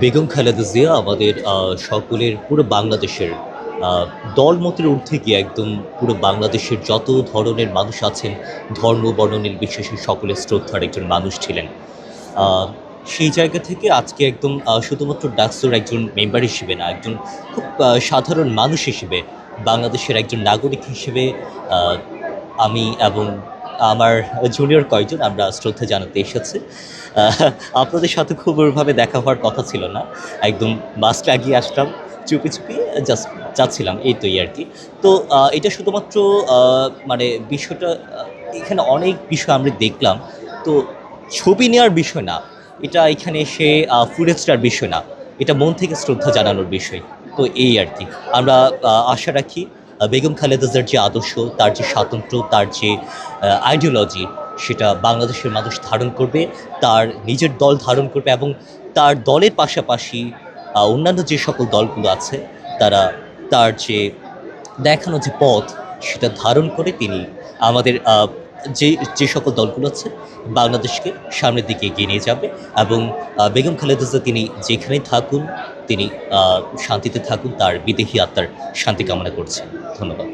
বেগম খালেদা জিয়া আমাদের সকলের পুরো বাংলাদেশের দলমতের ঊর্ধ্বে গিয়ে একদম পুরো বাংলাদেশের যত ধরনের মানুষ আছেন, ধর্ম, বর্ণ নির্বিশেষে সকলের শ্রদ্ধার একজন মানুষ ছিলেন। আ সেই জায়গা থেকে আজকে একদম শুধুমাত্র ডাকসুর একজন মেম্বার হিসেবে না, একজন খুব সাধারণ মানুষ হিসেবে, বাংলাদেশের একজন নাগরিক হিসেবে আ আমি এবং আমার জুনিয়র কয়েকজন আমরা শ্রদ্ধা জানাতে এসেছি। আহ আপনাদের সাথে খুব ওইভাবে দেখা হওয়ার কথা ছিল না। একদম বাসটা আগিয়ে আসলাম, চুপি জাস্ট যাচ্ছিলাম এই তো এই আরকি। তো এটা শুধুমাত্র আ মানে বিষয়টা এখানে অনেক বিষয় আমরা দেখলাম। তো ছবি নেওয়ার বিষয় না। এটা এখানে এসে ফুটেজটার বিষয় না। এটা মন থেকে শ্রদ্ধা জানানোর বিষয়। তো এই আরকি। আমরা আশা রাখি বেগম খালেদা জিয়ার যে আদর্শ, তার যে স্বাতন্ত্র্য, তার যে আইডিওলজি সেটা বাংলাদেশের মানুষ ধারণ করবে, তার নিজের দল ধারণ করবে এবং তার দলের পাশাপাশি অন্যান্য যে সকল দলগুলো আছে তারা তার যে দেখানো যে পথ সেটা ধারণ করে তিনি আমাদের যে যে সকল দলগুলো আছে বাংলাদেশকে সামনের দিকে এগিয়ে নিয়ে যাবে এবং বেগম খালেদা জিয়া তিনি যেখানেই থাকুন তিনি শান্তিতে থাকুন, তার বিদেহী আত্মার শান্তি কামনা করছি। ধন্যবাদ।